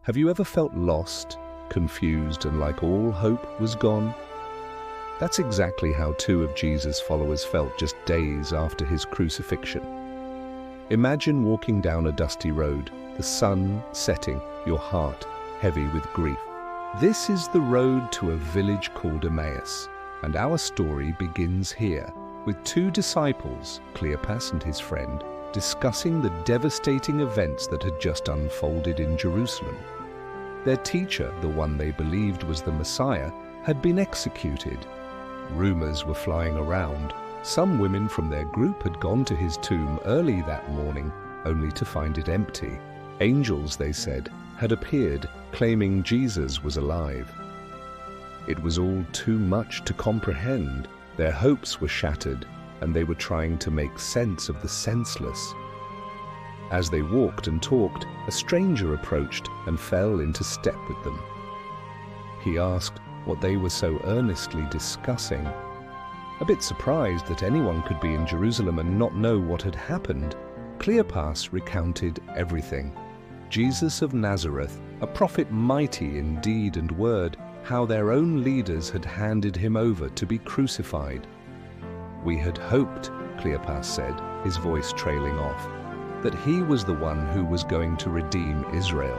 Have you ever felt lost, confused, and like all hope was gone? That's exactly how two of Jesus' followers felt just days after his crucifixion. Imagine walking down a dusty road, the sun setting, your heart heavy with grief. This is the road to a village called Emmaus, and our story begins here, with two disciples, Cleopas and his friend, discussing the devastating events that had just unfolded in Jerusalem. Their teacher, the one they believed was the Messiah, had been executed. Rumors were flying around. Some women from their group had gone to his tomb early that morning, only to find it empty. Angels, they said, had appeared, claiming Jesus was alive. It was all too much to comprehend. Their hopes were shattered, and they were trying to make sense of the senseless. As they walked and talked, a stranger approached and fell into step with them. He asked what they were so earnestly discussing. A bit surprised that anyone could be in Jerusalem and not know what had happened, Cleopas recounted everything. Jesus of Nazareth, a prophet mighty in deed and word, how their own leaders had handed him over to be crucified. "We had hoped," Cleopas said, his voice trailing off, "that he was the one who was going to redeem Israel."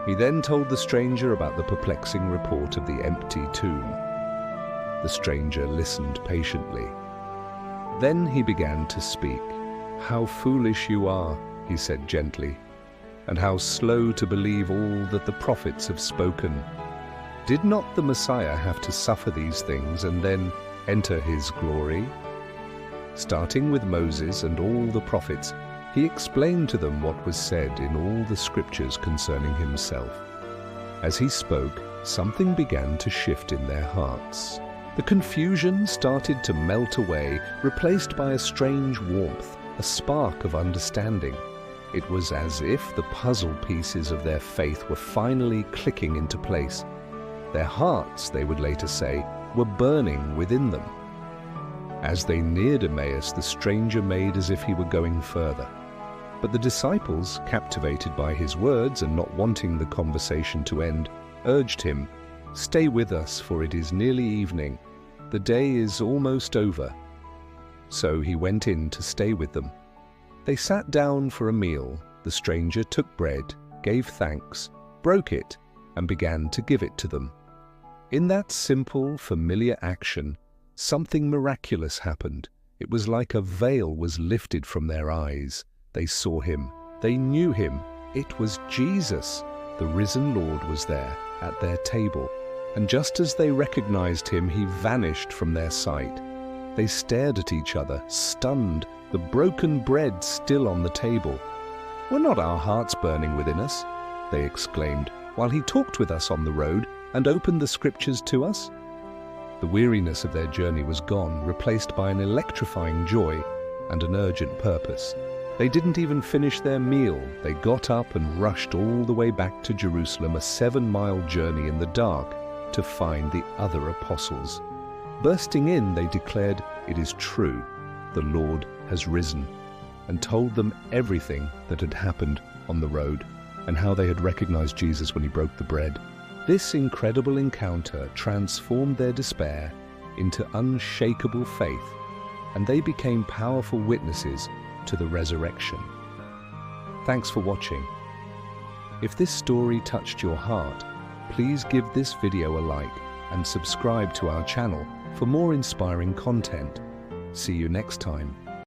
He then told the stranger about the perplexing report of the empty tomb. The stranger listened patiently. Then he began to speak. "How foolish you are," he said gently, "and how slow to believe all that the prophets have spoken. Did not the Messiah have to suffer these things and then enter his glory?" Starting with Moses and all the prophets, he explained to them what was said in all the scriptures concerning himself. As he spoke, something began to shift in their hearts. The confusion started to melt away, replaced by a strange warmth, a spark of understanding. It was as if the puzzle pieces of their faith were finally clicking into place. Their hearts, they would later say, were burning within them. As they neared Emmaus, the stranger made as if he were going further. But the disciples, captivated by his words and not wanting the conversation to end, urged him, "Stay with us, for it is nearly evening. The day is almost over." So he went in to stay with them. They sat down for a meal. The stranger took bread, gave thanks, broke it, and began to give it to them. In that simple, familiar action, something miraculous happened. It was like a veil was lifted from their eyes. They saw him. They knew him. It was Jesus. The risen Lord was there, at their table. And just as they recognized him, he vanished from their sight. They stared at each other, stunned, the broken bread still on the table. "Were not our hearts burning within us?" they exclaimed, "while he talked with us on the road and opened the scriptures to us?" The weariness of their journey was gone, replaced by an electrifying joy and an urgent purpose. They didn't even finish their meal. They got up and rushed all the way back to Jerusalem, a 7-mile journey in the dark, to find the other apostles. Bursting in, they declared, "It is true, the Lord has risen," and told them everything that had happened on the road and how they had recognized Jesus when he broke the bread. This incredible encounter transformed their despair into unshakable faith, and they became powerful witnesses to the resurrection. Thanks for watching. If this story touched your heart, please give this video a like and subscribe to our channel for more inspiring content. See you next time.